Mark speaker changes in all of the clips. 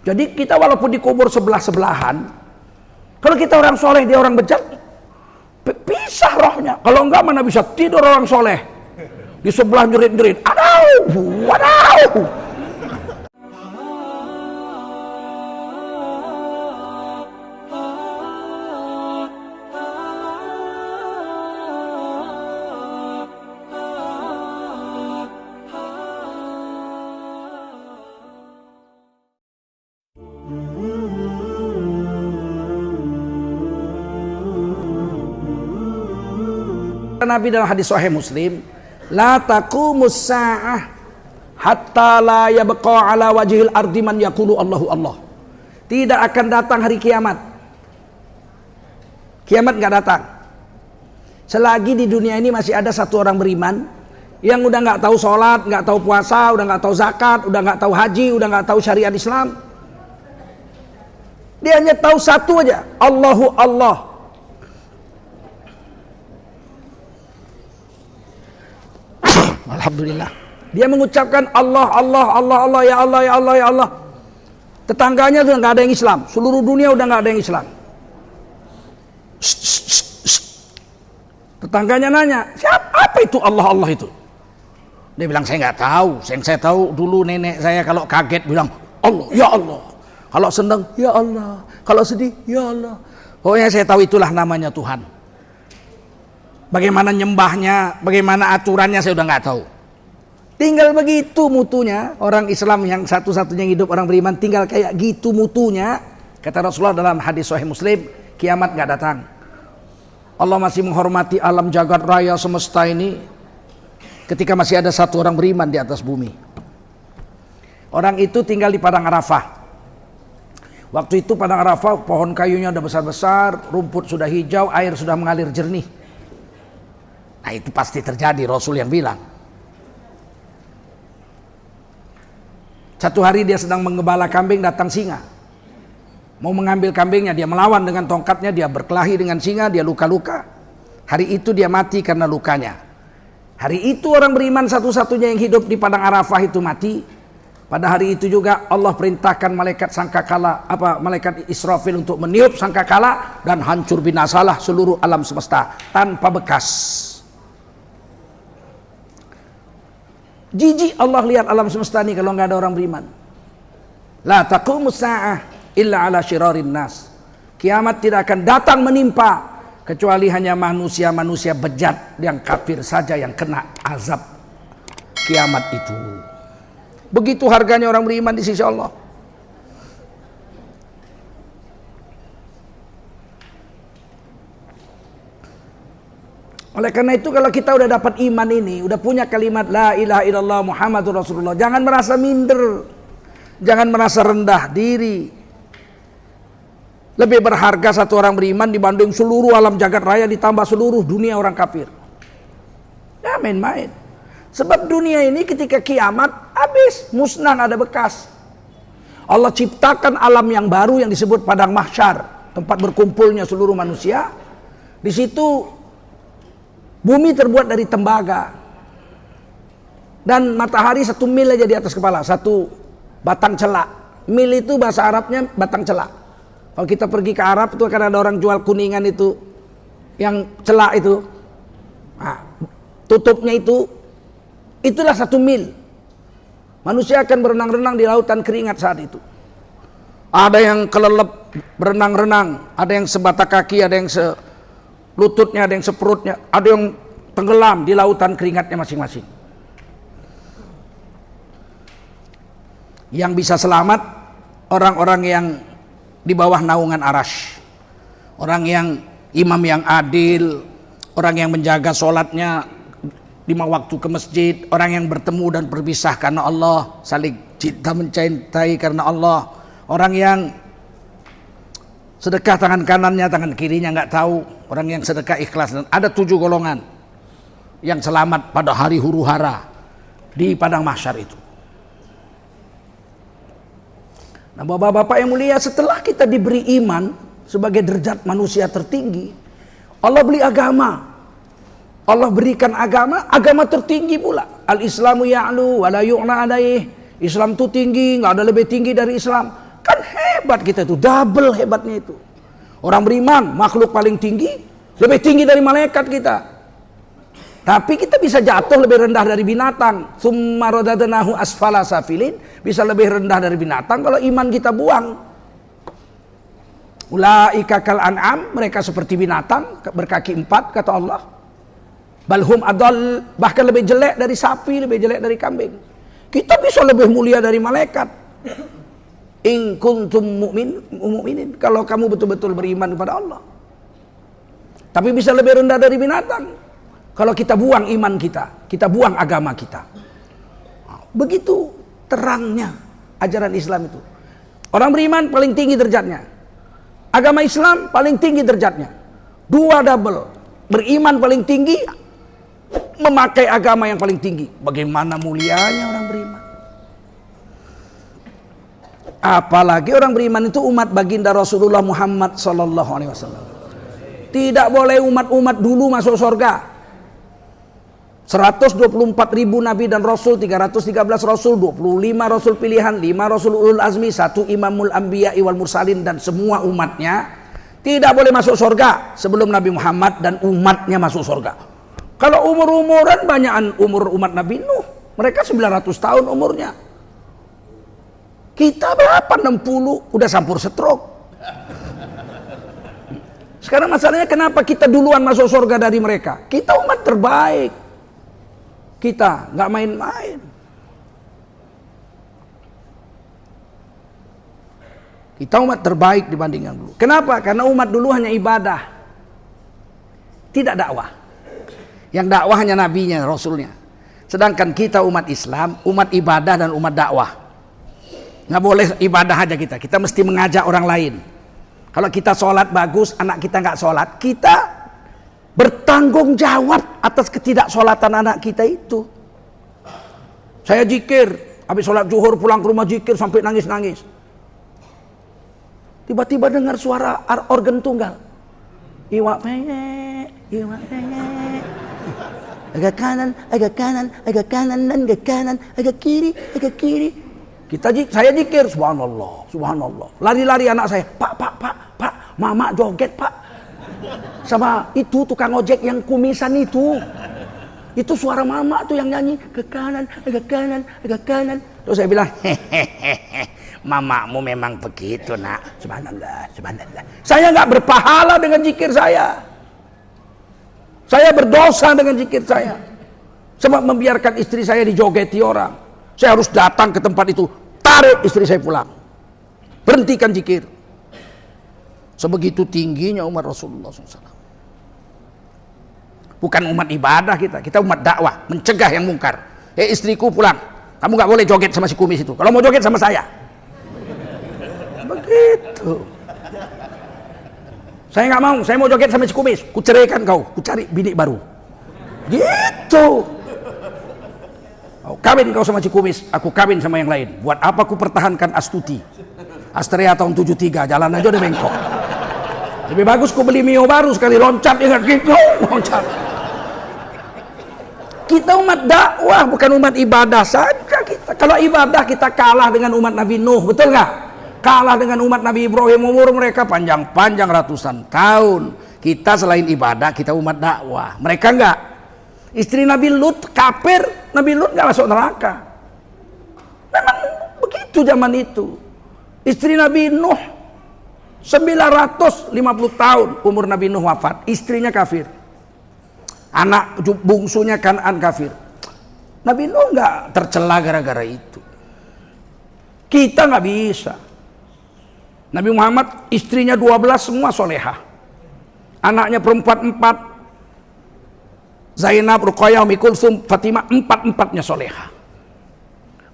Speaker 1: Jadi kita walaupun dikubur sebelah-sebelahan, kalau kita orang soleh, dia orang bejat, pisah rohnya. Kalau enggak, mana bisa tidur orang soleh di sebelah jerit-jerit, aduh, waduh. Nabi dalam hadis Sahih Muslim, la taqumus sa'ah hatta la yabqa ala wajhil ardi man yaqulu Allahu Allah. Tidak akan datang hari kiamat. Kiamat enggak datang selagi di dunia ini masih ada satu orang beriman yang udah enggak tahu sholat, enggak tahu puasa, udah enggak tahu zakat, udah enggak tahu haji, udah enggak tahu syariat Islam. Dia hanya tahu satu aja, Allahu Allah. Alhamdulillah. Dia mengucapkan Allah, Allah, Allah, Allah, ya Allah, ya Allah, ya Allah. Tetangganya sudah nggak ada yang Islam. Seluruh dunia udah nggak ada yang Islam. Tetangganya nanya, siapa? Apa itu Allah, Allah itu? Dia bilang, saya nggak tahu. Yang saya tahu dulu nenek saya kalau kaget bilang Allah, ya Allah. Kalau senang, ya Allah. Kalau sedih, ya Allah. Pokoknya saya tahu itulah namanya Tuhan. Bagaimana nyembahnya, bagaimana aturannya saya udah nggak tahu. Tinggal begitu mutunya. Orang Islam yang satu-satunya yang hidup orang beriman tinggal kayak gitu mutunya. Kata Rasulullah dalam hadis Sahih Muslim, kiamat nggak datang. Allah masih menghormati alam jagat raya semesta ini ketika masih ada satu orang beriman di atas bumi. Orang itu tinggal di padang Arafah. Waktu itu padang Arafah pohon kayunya udah besar-besar, rumput sudah hijau, air sudah mengalir jernih. Nah itu pasti terjadi, Rasul yang bilang. Satu hari dia sedang menggembala kambing, datang singa. Mau mengambil kambingnya, dia melawan dengan tongkatnya, dia berkelahi dengan singa, dia luka-luka. Hari itu dia mati karena lukanya. Hari itu orang beriman satu-satunya yang hidup di padang Arafah itu mati. Pada hari itu juga Allah perintahkan malaikat sangkakala, malaikat Israfil untuk meniup sangkakala dan hancur binasalah seluruh alam semesta tanpa bekas. Jijik Allah lihat alam semesta ini kalau nggak ada orang beriman. La taqumus sa'ah illa ala syirarin nas. Kiamat tidak akan datang menimpa kecuali hanya manusia-manusia bejat yang kafir saja yang kena azab kiamat itu. Begitu harganya orang beriman di sisi Allah. Oleh karena itu kalau kita udah dapat iman ini, udah punya kalimat la ilaha illallah Muhammadur Rasulullah, jangan merasa minder, jangan merasa rendah diri. Lebih berharga satu orang beriman dibanding seluruh alam jagat raya ditambah seluruh dunia orang kafir. Ya main-main. Sebab dunia ini ketika kiamat habis, musnah, ada bekas. Allah ciptakan alam yang baru yang disebut padang mahsyar, tempat berkumpulnya seluruh manusia. Di situ bumi terbuat dari tembaga dan matahari 1 mil aja di atas kepala, 1 batang celak. Mil itu bahasa Arabnya batang celak. Kalau kita pergi ke Arab itu akan ada orang jual kuningan itu, yang celak itu, nah, tutupnya itu, itulah 1 mil. Manusia akan berenang-renang di lautan keringat saat itu. Ada yang kelelep berenang-renang, ada yang sebatak kaki, ada yang lututnya, ada yang seperutnya, ada yang tenggelam di lautan keringatnya masing-masing. Yang bisa selamat orang-orang yang di bawah naungan Arasy, orang yang imam yang adil, orang yang menjaga sholatnya 5 waktu ke masjid, orang yang bertemu dan berpisah karena Allah, saling cinta mencintai karena Allah, orang yang sedekah tangan kanannya, tangan kirinya nggak tahu, orang yang sedekah ikhlas. Dan ada 7 golongan yang selamat pada hari huru hara di padang mahsyar itu. Nah bapak-bapak yang mulia, setelah kita diberi iman sebagai derajat manusia tertinggi, Allah beli agama, Allah berikan agama tertinggi pula. Al-Islamu ya'lu wa la yu'la alaih. Islam itu tinggi, nggak ada lebih tinggi dari Islam. Kan hebat kita itu, double hebatnya itu. Orang beriman, makhluk paling tinggi, lebih tinggi dari malaikat kita. Tapi kita bisa jatuh lebih rendah dari binatang. Tsumma radadnahu asfala safilin, bisa lebih rendah dari binatang kalau iman kita buang. Ulaika kal an'am, mereka seperti binatang berkaki 4 kata Allah. Balhum adall, bahkan lebih jelek dari sapi, lebih jelek dari kambing. Kita bisa lebih mulia dari malaikat. In kuntum mu'minin, kalau kamu betul-betul beriman kepada Allah. Tapi bisa lebih rendah dari binatang kalau kita buang iman kita buang agama kita. Begitu terangnya ajaran Islam itu. Orang beriman paling tinggi derajatnya. Agama Islam paling tinggi derajatnya. Dua double. Beriman paling tinggi, memakai agama yang paling tinggi. Bagaimana mulianya orang beriman. Apalagi orang beriman itu umat baginda Rasulullah Muhammad sallallahu alaihi wasallam. Tidak boleh umat-umat dulu masuk surga. 124.000 nabi dan rasul, 313 rasul, 25 rasul pilihan, 5 rasul ulul azmi, 1 imamul anbiya wal mursalin, dan semua umatnya tidak boleh masuk surga sebelum Nabi Muhammad dan umatnya masuk surga. Kalau umur-umuran, banyakan umur umat Nabi Nuh, mereka 900 tahun umurnya. Kita berapa? 60, udah sampur stroke. Sekarang masalahnya kenapa kita duluan masuk surga dari mereka? Kita umat terbaik. Kita nggak main-main. Kita umat terbaik dibandingkan dulu. Kenapa? Karena umat dulu hanya ibadah, tidak dakwah. Yang dakwah hanya nabinya, rasulnya. Sedangkan kita umat Islam, umat ibadah dan umat dakwah. Nggak boleh ibadah aja kita mesti mengajak orang lain. Kalau kita sholat bagus, anak kita nggak sholat, kita bertanggung jawab atas ketidaksolatan anak kita itu. Saya zikir, habis sholat zuhur pulang ke rumah zikir sampai nangis-nangis. Tiba-tiba dengar suara organ tunggal. Iwak peyek, iwak peyek. Agak kanan, agak kanan, agak kanan, dan agak kanan, agak kiri, agak kiri. Saya zikir, subhanallah, subhanallah. Lari-lari anak saya, pak, mama joget pak. Sama itu tukang ojek yang kumisan itu suara mama tuh yang nyanyi ke kanan, agak kanan, agak kanan. Terus saya bilang, hehehe, mamamu memang begitu nak. Subhanallah, subhanallah. Saya nggak berpahala dengan zikir saya. Saya berdosa dengan zikir saya. Sebab membiarkan istri saya dijogeti orang. Saya harus datang ke tempat itu, tarik istri saya pulang, berhentikan zikir. Sebegitu tingginya umat Rasulullah SAW. Bukan umat ibadah kita umat dakwah, mencegah yang mungkar. Istriku pulang, kamu nggak boleh joget sama si kumis itu. Kalau mau joget sama saya. Begitu. Saya nggak mau, saya mau joget sama si kumis. Ku ceraikan kau, ku cari bini baru. Gitu. Kawin kau sama si kumis, aku kawin sama yang lain. Buat apa ku pertahankan Astuti? Astrea tahun 73, jalan aja udah bengkok. Lebih bagus ku beli Mio baru sekali loncat, ingat gitu, loncat. Kita umat dakwah, bukan umat ibadah saja kita. Kalau ibadah kita kalah dengan umat Nabi Nuh, betul nggak? Kalah dengan umat Nabi Ibrahim, umur mereka panjang-panjang ratusan tahun. Kita selain ibadah, kita umat dakwah. Mereka nggak. Istri Nabi Lut kafir, Nabi Lut nggak masuk neraka. Memang begitu zaman itu. Istri Nabi Nuh 950 tahun umur Nabi Nuh wafat, istrinya kafir. Anak bungsunya Kan'an kafir. Nabi Nuh nggak tercela gara-gara itu. Kita nggak bisa. Nabi Muhammad istrinya 12 semua solehah. Anaknya perempuan 4. Zainab, Ruqayyah, Ummi Kulsum, Fatimah, 4-4-nya solehah.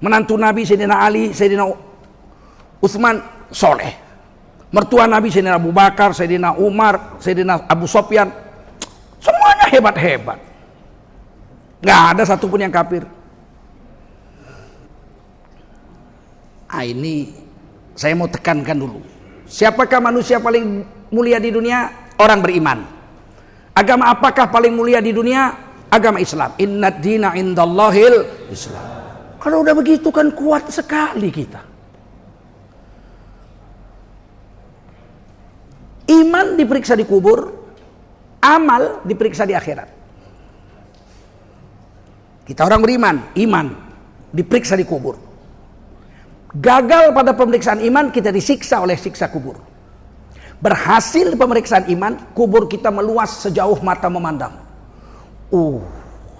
Speaker 1: Menantu Nabi Sayyidina Ali, Sayyidina Utsman soleh. Mertua Nabi Sayyidina Abu Bakar, Sayyidina Umar, Sayyidina Abu Sofyan, semuanya hebat-hebat. Nggak ada satupun yang kafir. Ini saya mau tekankan dulu. Siapakah manusia paling mulia di dunia? Orang beriman. Agama apakah paling mulia di dunia? Agama Islam. Innad dina indallahil Islam. Kalau udah begitu kan kuat sekali kita. Iman diperiksa di kubur, amal diperiksa di akhirat. Kita orang beriman, iman diperiksa di kubur. Gagal pada pemeriksaan iman, kita disiksa oleh siksa kubur. Berhasil pemeriksaan iman, kubur kita meluas sejauh mata memandang.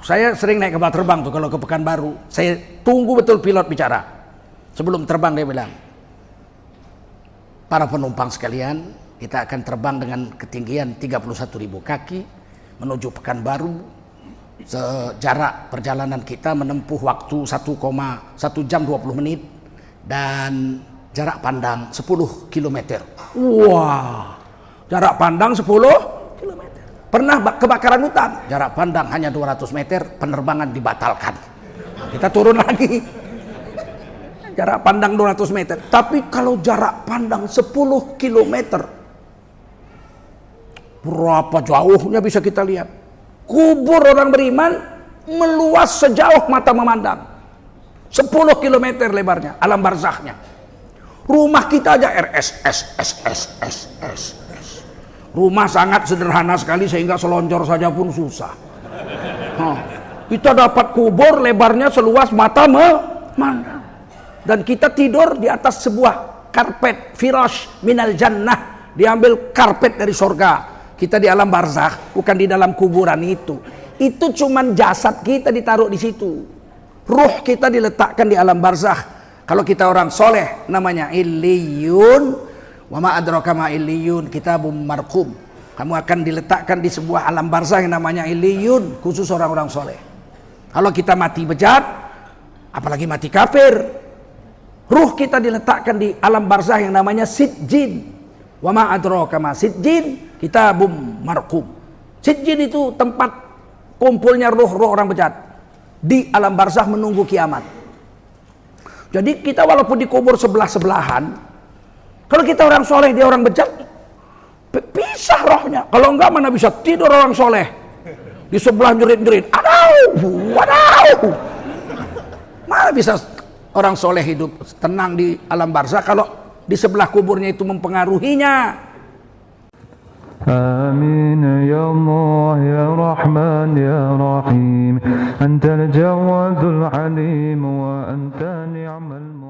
Speaker 1: Saya sering naik kapal terbang tuh kalau ke Pekanbaru. Saya tunggu betul pilot bicara. Sebelum terbang dia bilang, para penumpang sekalian, kita akan terbang dengan ketinggian 31.000 kaki menuju Pekanbaru. Sejarak perjalanan kita menempuh waktu 1 jam 20 menit dan jarak pandang 10 km. Wah, jarak pandang 10 km. Pernah kebakaran hutan, jarak pandang hanya 200 meter, penerbangan dibatalkan. Kita turun lagi. Jarak pandang 200 meter. Tapi kalau jarak pandang 10 km, berapa jauhnya bisa kita lihat. Kubur orang beriman meluas sejauh mata memandang. 10 km lebarnya, alam barzahnya. Rumah kita aja RSS. Rumah sangat sederhana sekali sehingga selonjor saja pun susah. Kita dapat kubur lebarnya seluas mata memandang. Dan kita tidur di atas sebuah karpet firash minal jannah, diambil karpet dari surga. Kita di alam barzakh, bukan di dalam kuburan itu. Itu cuman jasad kita ditaruh di situ. Ruh kita diletakkan di alam barzakh. Kalau kita orang soleh, namanya illiyun. Wa ma adraka ma illiyun, kitabum marqum. Kamu akan diletakkan di sebuah alam barzakh yang namanya illiyun, khusus orang-orang soleh. Kalau kita mati bejat, apalagi mati kafir, ruh kita diletakkan di alam barzakh yang namanya sijjin. Wa ma adraka ma sijjin, kitabum marqum. Sijjin itu tempat kumpulnya ruh-ruh orang bejat di alam barzakh menunggu kiamat. Jadi kita walaupun dikubur sebelah-sebelahan, kalau kita orang soleh, dia orang bejat, pisah rohnya. Kalau enggak, mana bisa tidur orang soleh di sebelah jerit-jerit, waduh. Mana bisa orang soleh hidup tenang di alam barzakh kalau di sebelah kuburnya itu mempengaruhinya.
Speaker 2: آمين يا الله يا رحمن يا رحيم أنت الجواد العليم وأنت نعم المعين.